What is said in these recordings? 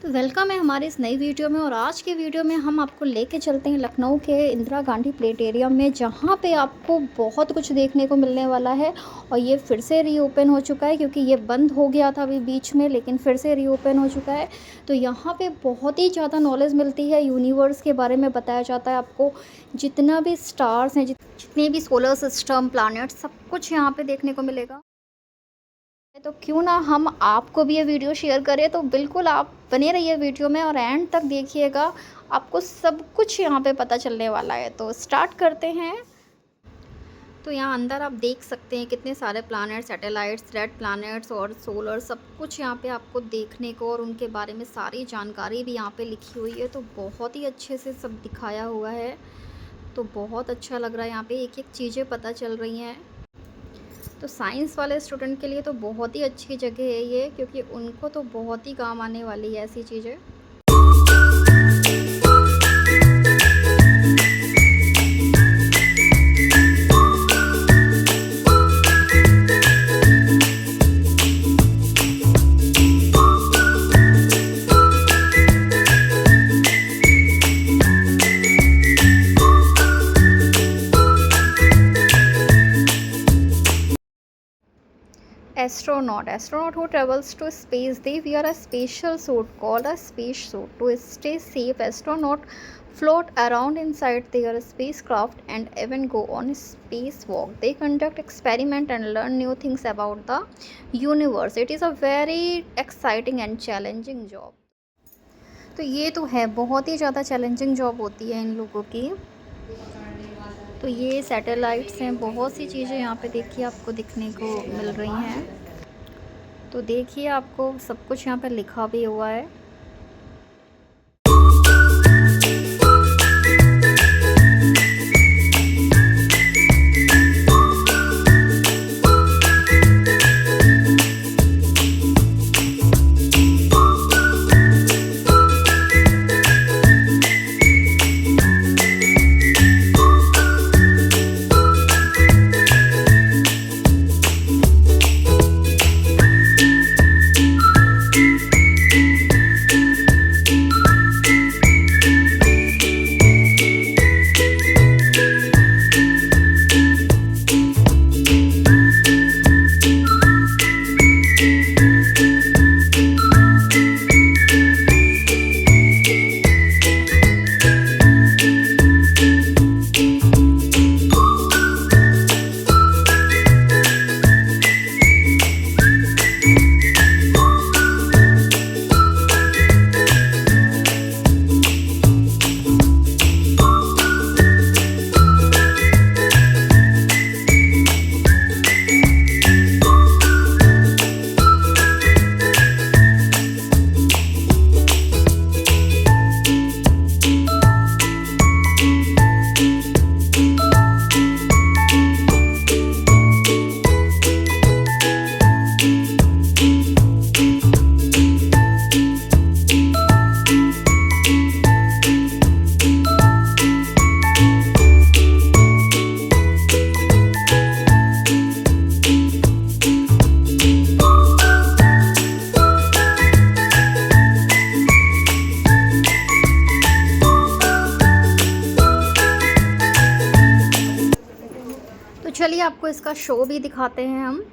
तो वेलकम है हमारे इस नई वीडियो में। और आज के वीडियो में हम आपको लेके चलते हैं लखनऊ के इंदिरा गांधी प्लेनेटेरियम में, जहाँ पे आपको बहुत कुछ देखने को मिलने वाला है। और ये फिर से रीओपन हो चुका है, क्योंकि ये बंद हो गया था अभी बीच में, लेकिन फिर से रीओपन हो चुका है। तो यहाँ पे बहुत ही ज़्यादा नॉलेज मिलती है, यूनिवर्स के बारे में बताया जाता है आपको। जितना भी स्टार्स हैं, जितने भी सोलर सिस्टम, प्लानट, सब कुछ यहाँ पे देखने को मिलेगा। तो क्यों ना हम आपको भी ये वीडियो शेयर करें। तो बिल्कुल आप बने रहिए वीडियो में और एंड तक देखिएगा, आपको सब कुछ यहाँ पे पता चलने वाला है। तो स्टार्ट करते हैं। तो यहाँ अंदर आप देख सकते हैं कितने सारे प्लैनेट्स, सैटेलाइट्स, रेड प्लैनेट्स और सोलर, सब कुछ यहाँ पे आपको देखने को, और उनके बारे में सारी जानकारी भी यहाँ पे लिखी हुई है। तो बहुत ही अच्छे से सब दिखाया हुआ है। तो बहुत अच्छा लग रहा है, यहाँ पे एक एक चीज़ें पता चल रही हैं। तो साइंस वाले स्टूडेंट के लिए तो बहुत ही अच्छी जगह है ये, क्योंकि उनको तो बहुत ही काम आने वाली है ऐसी चीज़ें। Astronaut who travels to space, they wear a special suit called a space suit to stay safe. Astronaut float around inside their spacecraft and even go on spacewalk. They conduct experiment and learn new things about the universe. It is a very exciting and challenging job. तो ये तो है, बहुत ही ज़्यादा challenging job होती है इन लोगों की। तो ये सैटेलाइट्स हैं, बहुत सी चीज़ें यहाँ पे देखिए आपको दिखने को मिल रही हैं। तो देखिए आपको सब कुछ यहाँ पे लिखा भी हुआ है। तो चलिए आपको इसका शो भी दिखाते हैं हम।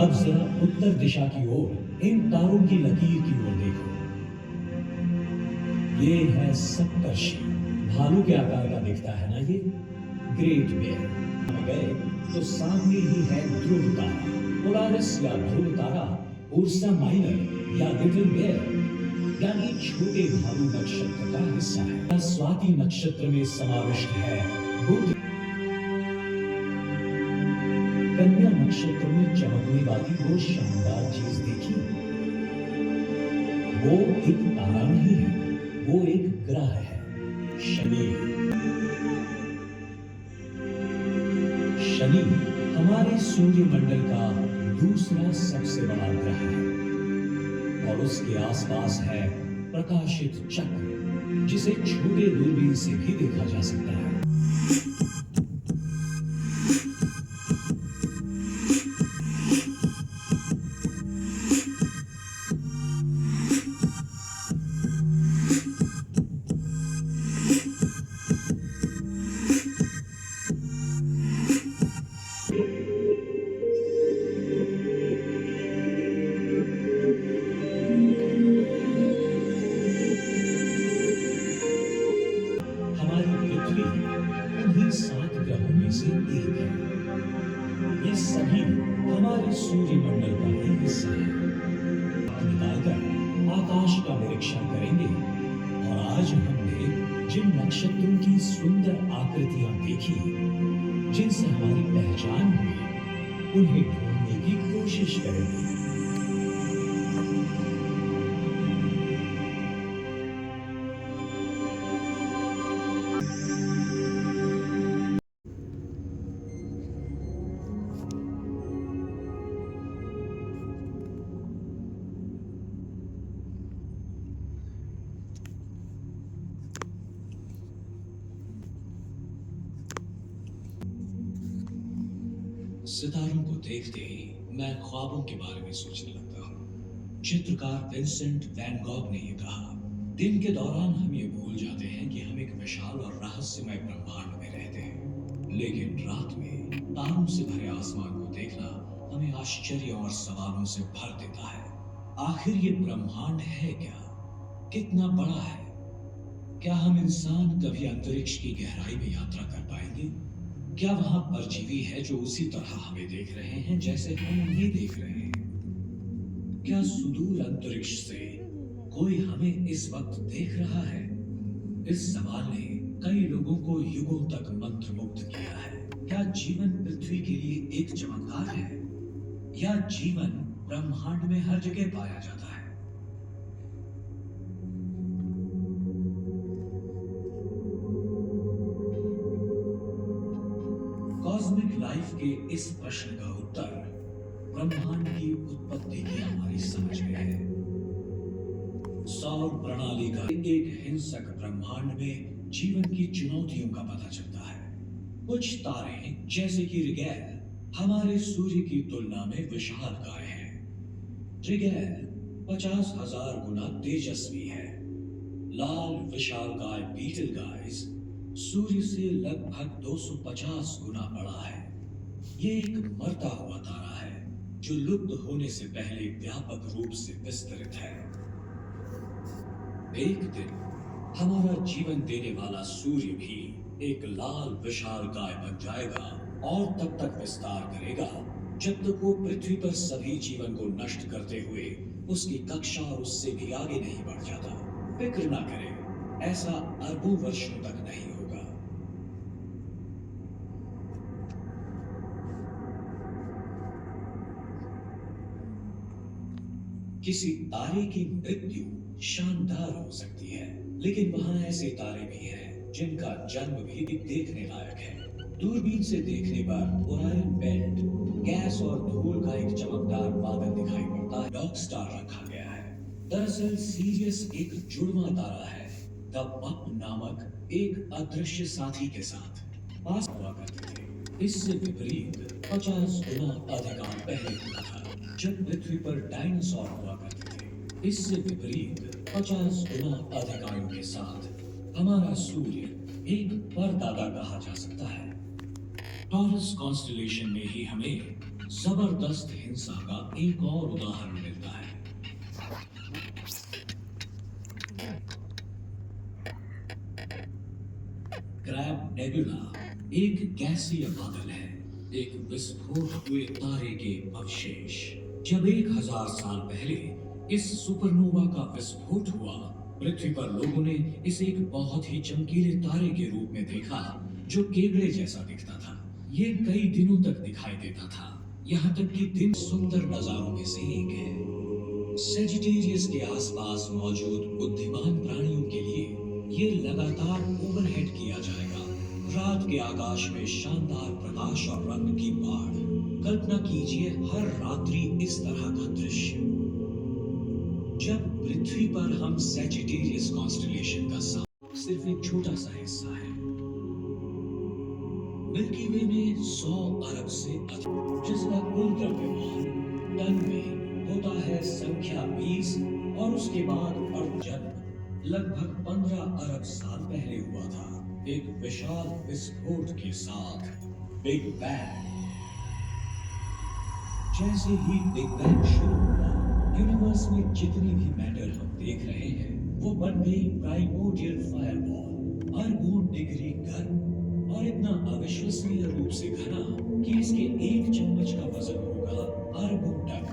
अब जरा उत्तर दिशा की ओर इन तारों की लकीर की ओर देखो। ये है सप्तर्षि। भालू के आकार का दिखता है ना ये? Great Bear. गए तो सामने ही है ध्रुव तारा, पोलारिस या ध्रुव तारा, उर्सा माइनर या लिटिल बेयर, यानी छोटे भालू नक्षत्र का हिस्सा है। स्वाति नक्षत्र में समाविष्ट है बुध। कन्या नक्षत्र में चमकने वाली वो शानदार चीज देखी? वो एक तारा नहीं है, वो एक ग्रह है, शनि। शनि हमारे सूर्यमंडल का दूसरा सबसे बड़ा ग्रह है और उसके आसपास है प्रकाशित चक्र, जिसे छोटे दूरबीन से भी देखा जा सकता है। उन्हीं 7 ग्रहों में से एक है। ये सभी हमारे सूर्यमंडल का ही हिस्सा है। निकालकर आकाश का निरीक्षण करेंगे और आज हमने जिन नक्षत्रों की सुंदर आकृतियां देखी, जिनसे हमारी पहचान हुई, उन्हें ढूंढने की कोशिश करेंगे। सितारों को देखते ही मैं ख्वाबों के बारे में सोचने लगता हूँ। चित्रकार विंसेंट वैन गॉग ने ये कहा, दिन के दौरान हम ये भूल जाते हैं कि हम एक विशाल और रहस्यमय ब्रह्मांड में रहते हैं, लेकिन रात में तारों से भरे आसमान को देखना हमें आश्चर्य और सवालों से भर देता है। आखिर ये ब्रह्मांड है क्या? कितना बड़ा है? क्या हम इंसान कभी अंतरिक्ष की गहराई में यात्रा कर पाएंगे? क्या वहां परजीवी है जो उसी तरह हमें देख रहे हैं जैसे हम उन्हें देख रहे हैं? क्या सुदूर अंतरिक्ष से कोई हमें इस वक्त देख रहा है? इस सवाल ने कई लोगों को युगों तक मंत्रमुग्ध किया है। क्या जीवन पृथ्वी के लिए एक चमत्कार है, या जीवन ब्रह्मांड में हर जगह पाया जाता है? कॉस्मिक लाइफ के इस प्रश्न का उत्तर ब्रह्मांड की उत्पत्ति की हमारी समझ में है। सौर प्रणाली का एक हिंसक ब्रह्मांड में जीवन की चुनौतियों का पता चलता है। कुछ तारे जैसे कि रिगेल हमारे सूर्य की तुलना में विशालकाय हैं। रिगेल 50,000 गुना तेजस्वी है। लाल विशालकाय बीटल गाइस सूर्य से लगभग 250 गुना बड़ा है। ये एक मरता हुआ तारा है जो लुप्त होने से पहले व्यापक रूप से विस्तृत है। एक दिन हमारा जीवन देने वाला सूर्य भी एक लाल विशालकाय बन जाएगा और तब तक विस्तार करेगा जब तक वो पृथ्वी पर सभी जीवन को नष्ट करते हुए उसकी कक्षा और उससे भी आगे नहीं बढ़ जाता। फिक्र ना करें, ऐसा अरबों वर्षों तक नहीं होगा। किसी तारे की मृत्यु शानदार हो सकती है, लेकिन वहां ऐसे तारे भी हैं जिनका जन्म भी देखने लायक है। दूरबीन से देखने पर ओरायन बेल्ट गैस और धूल का एक चमकदार बादल दिखाई पड़ता है। डॉग स्टार रखा गया है। दरअसल सीरियस एक जुड़वा तारा है, द पप नामक एक अदृश्य साथी के साथ पास हुआ करते थे। इससे विपरीत 50 गुना अधिक पहले हुआ था जब पृथ्वी पर डायनासोर हुआ करते थे। इससे विपरीत 50 गुना अधिक आयु के साथ हमारा सूर्य एक परदादा कहा जा सकता है। टॉरस कॉन्स्टेलेशन में ही हमें जबरदस्त हिंसा का एक और उदाहरण मिलता है। क्रैब नेबुला एक गैसीय बादल है, एक विस्फोट हुए तारे के अवशेष। जब 1000 साल पहले इस सुपरनोवा का विस्फोट हुआ, पृथ्वी पर लोगों ने इसे एक बहुत ही चमकीले तारे के रूप में देखा जो केकड़े जैसा दिखता था। ये कई दिनों तक दिखाई देता था, यहाँ तक कि दिन सुंदर नजारों में से एक है। सेजिटेरियस के आसपास मौजूद बुद्धिमान प्राणियों के लिए ये लगातार ओवरहेड किया जाएगा। रात के आकाश में शानदार प्रकाश और रंग की बाढ़। कल्पना कीजिए हर रात्रि इस तरह का दृश्य। जब पृथ्वी पर हम सेजिटेरियस कॉन्स्टेलेशन का सिर्फ एक छोटा सा हिस्सा है। मिल्की वे में 100 अरब से अधिक, जिसका कुल द्रव्यमान टन में होता है संख्या 20, और उसके बाद अर्थ जन्म लगभग 15 अरब साल पहले हुआ था, एक विशाल विस्फोट के साथ, बिग बैंग। जैसे ही बिग बैंग शुरू हुआ, यूनिवर्स में जितनी भी मैटर हम देख रहे हैं वो बन गई प्राइमोर्डियल फायरबॉल, अरबों डिग्री गर्म और इतना अविश्वसनीय रूप से घना कि इसके एक चम्मच का वजन होगा अरबों टन।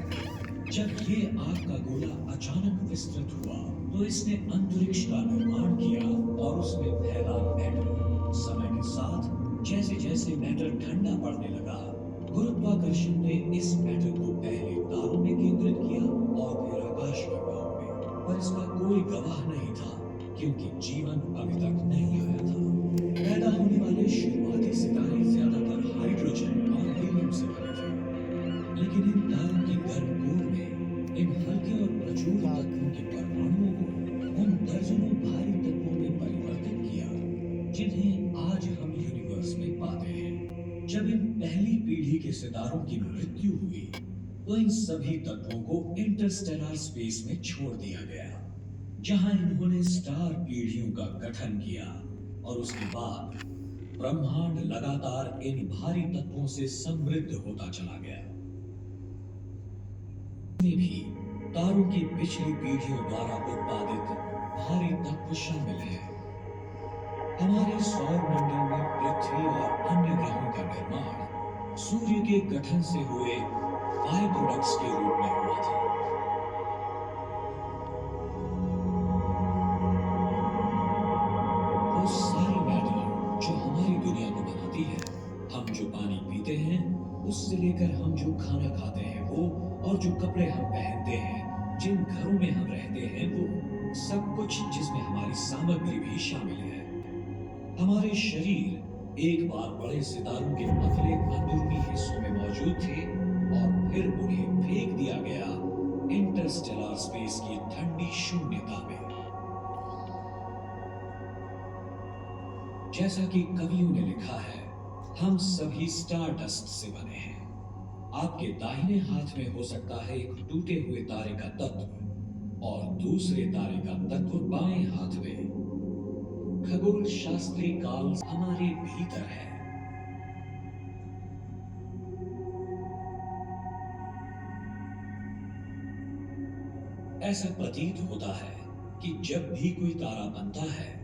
जब ये आग का गोला अचानक विस्तृत हुआ तो इसने अंतरिक्ष का निर्माण किया और उसमें फैला मैटर। समय के साथ जैसे जैसे मैटर ठंडा पड़ने लगा, गुरुत्वाकर्षण ने इस मैटर को पहले तारों में केंद्रित किया और फिर आकाशगंगाओं में। पर इसका कोई गवाह नहीं था क्योंकि जीवन अभी तक नहीं आया था। पैदा होने वाले शुरुआती सितारे ज्यादातर हाइड्रोजन और हीलियम से बने थे, लेकिन इन तारों की गर्म कोर ने इन हल्के और प्रचुर तत्वों के परमाणुओं को उन दर्जनों भारी तत्वों में परिवर्तित किया जिन्हें आज हम यूनिवर्स में पाते हैं। जब इन पहली पीढ़ी के सितारों की मृत्यु हुई तो इन सभी तत्वों को इंटरस्टेलर स्पेस में छोड़ दिया गया, जहां इन्होंने स्टार पीढ़ियों का गठन किया। और उसके बाद ब्रह्मांड लगातार इन भारी तत्वों से समृद्ध होता चला गया। में भी तारों की पिछली पीढ़ियों द्वारा उत्पादित भारी तत्व शामिल हैं। हमारे सौर मंडल में पृथ्वी और अन्य ग्रहों का निर्माण सूर्य के गठन से हुए बाय प्रोडक्ट्स के रूप में हुआ था। वो सारी मैटर जो हमारी दुनिया को बनाती है, हम जो पानी पीते हैं उससे लेकर हम जो खाना खाते हैं वो, और जो कपड़े हम पहनते हैं, जिन घरों में हम रहते हैं वो, सब कुछ जिसमें हमारी सामग्री भी शामिल है। हमारे शरीर एक बार बड़े सितारों के पतले अंदरूनी हिस्सों में मौजूद थे और फिर उन्हें फेंक दिया गया इंटरस्टेलर स्पेस की ठंडी शून्यता में। जैसा कि कवियों ने लिखा है, हम सभी स्टारडस्ट से बने हैं। आपके दाहिने हाथ में हो सकता है एक टूटे हुए तारे का तत्व और दूसरे तारे का तत्व बाएं हाथ में। खगोल शास्त्री काल हमारे भीतर है। ऐसा प्रतीत होता है कि जब भी कोई तारा बनता है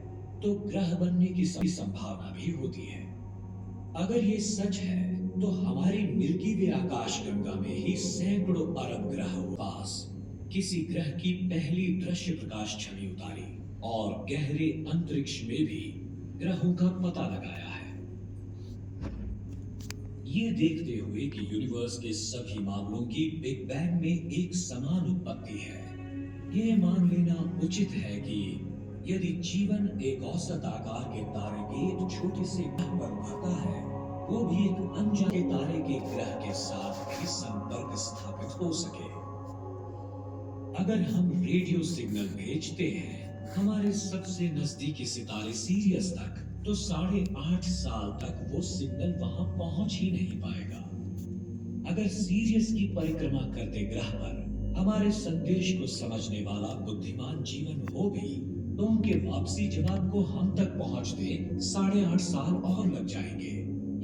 तो ग्रह बनने की संभावना भी होती है। अगर ये सच है तो हमारी मिल्की वे आकाशगंगा में ही सैकड़ों अरब ग्रह पास किसी ग्रह की पहली दृश्य प्रकाश छवि उतारी और गहरे अंतरिक्ष में भी ग्रहों का पता लगाया है। ये देखते हुए कि यूनिवर्स के सभी मामलों की बिग बैंग में एक समान उत्पत्ति है, ये मान लेना उचित है कि यदि जीवन एक औसत आकार के तारे के एक छोटे से ग्रह पर उभरता है, वो भी एक अनजाने तारे के ग्रह के साथ भी संपर्क स्थापित हो सके। अगर हम रेडियो सिग्नल भेजते हैं हमारे सबसे नजदीकी सितारे सीरियस तक, तो 8.5 साल तक वो सिग्नल वहां पहुंच ही नहीं पाएगा। अगर सीरियस की परिक्रमा करते ग्रह पर हमारे संदेश को समझने वाला बुद्धिमान जीवन हो भी, तो उनके वापसी जवाब को हम तक पहुंचते 8.5 साल और लग जाएंगे।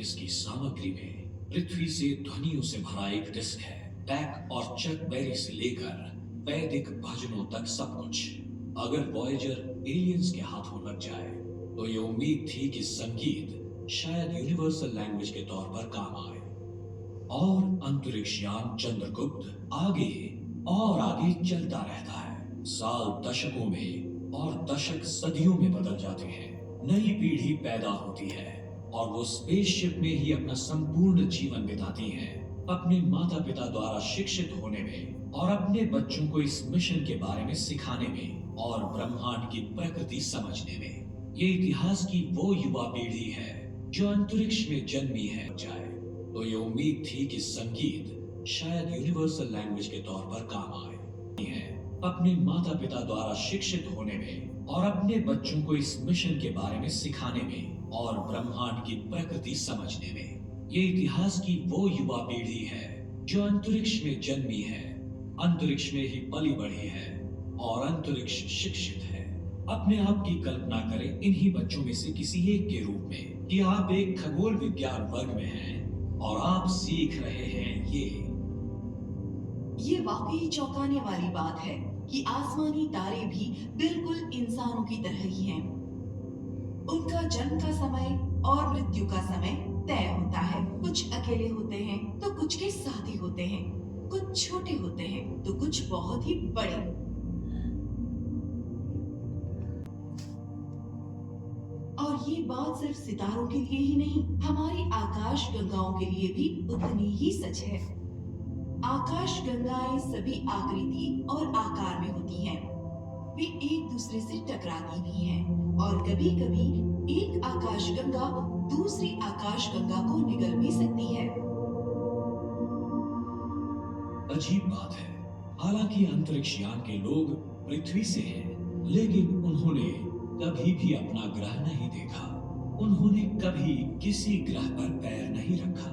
इसकी सामग्री में पृथ्वी से ध्वनियों से भरा एक डिस्क है। बैक और चक बेरी से लेकर वैदिक भजनों तक सब कुछ। अगर वॉयेजर एलियंस के हाथों लग जाए तो ये उम्मीद थी कि संगीत शायद यूनिवर्सल लैंग्वेज के तौर पर काम आए। और अंतरिक्षयान चंद्रगुप्त आगे और आगे चलता रहता है। साल दशकों में और दशक सदियों में बदल जाते हैं। नई पीढ़ी पैदा होती है और वो स्पेसशिप में ही अपना संपूर्ण जीवन बिताती है, अपने माता पिता द्वारा शिक्षित होने में और अपने बच्चों को इस मिशन के बारे में सिखाने में और ब्रह्मांड की प्रकृति समझने में। ये इतिहास की वो युवा पीढ़ी है जो अंतरिक्ष में जन्मी है। जाए तो ये उम्मीद थी कि संगीत शायद यूनिवर्सल लैंग्वेज के तौर पर काम आए है, अपने माता पिता द्वारा शिक्षित होने में और अपने बच्चों को इस मिशन के बारे में सिखाने में और ब्रह्मांड की प्रकृति समझने में। ये इतिहास की वो युवा पीढ़ी है जो अंतरिक्ष में जन्मी है, अंतरिक्ष में ही पली बढ़ी है और अंतरिक्ष शिक्षित है। अपने आप की कल्पना करें इन्हीं बच्चों में से किसी एक के रूप में कि आप एक खगोल विज्ञान वर्ग में हैं और आप सीख रहे हैं ये वाकई चौंकाने वाली बात है कि आसमानी तारे भी बिल्कुल इंसानों की तरह ही हैं। उनका जन्म का समय और मृत्यु का समय तय होता है। कुछ अकेले होते हैं तो कुछ के साथी होते हैं, कुछ छोटे होते हैं तो कुछ बहुत ही बड़े। और ये बात सिर्फ सितारों के लिए ही नहीं, हमारी आकाश गंगाओं के लिए भी उतनी ही सच है। आकाश गंगाएं सभी आकृति और आकार में होती हैं। वे एक दूसरे से टकराती भी हैं और कभी-कभी एक आकाश गंगा दूसरी आकाश गंगा को निगल भी सकती है। अजीब बात है, हालांकि अंतरिक्षयान के लोग पृथ्वी से हैं, लेकिन उन्होंने कभी भी अपना ग्रह नहीं देखा। उन्होंने कभी किसी ग्रह पर पैर नहीं रखा।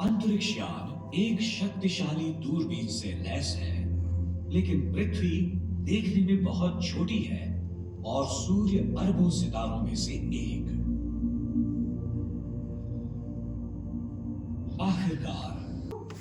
अंतरिक्षयान एक शक्तिशाली दूरबीन से लैस है, लेकिन पृथ्वी देखने में बहुत छोटी है और सूर्य अरबों सितारों में से एक। आखिरकार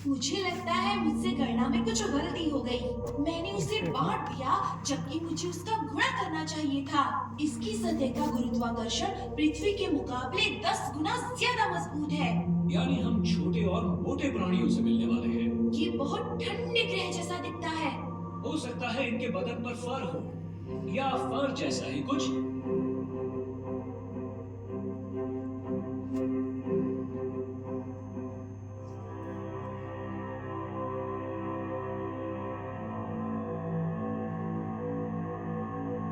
मुझे लगता है मुझसे गणना में कुछ गलती हो गई। मैंने उसे बांट दिया जबकि मुझे उसका गुणा करना चाहिए था। इसकी सतह का गुरुत्वाकर्षण पृथ्वी के मुकाबले 10 गुना ज्यादा मजबूत है। यानी हम छोटे और मोटे प्राणियों से मिलने वाले हैं। ये बहुत ठंडे ग्रह जैसा दिखता है। हो सकता है इनके बदन पर फर हो या फर जैसा ही कुछ।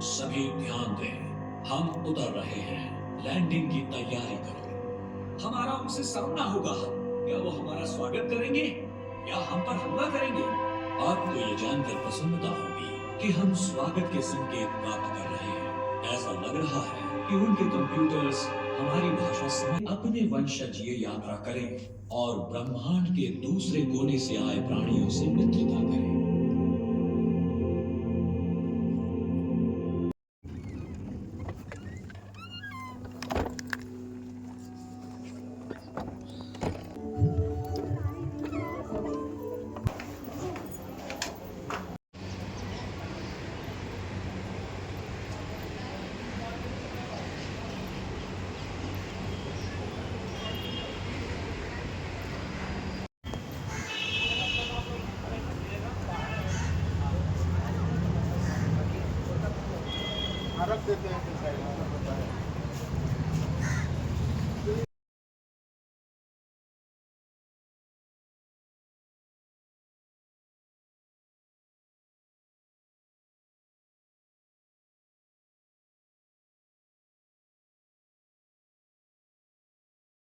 सभी ध्यान दें, हम उतर रहे हैं। लैंडिंग की तैयारी करो। हमारा उनसे सामना होगा। क्या वो हमारा स्वागत करेंगे या हम पर हमला करेंगे? आपको ये जानकर प्रसन्नता होगी कि हम स्वागत के संकेत प्राप्त कर रहे हैं। ऐसा लग रहा है कि उनके कंप्यूटर्स हमारी भाषा समझ अपने वंशज ये यात्रा करें और ब्रह्मांड के दूसरे कोने से आए प्राणियों से मित्रता करें। रख देते हैं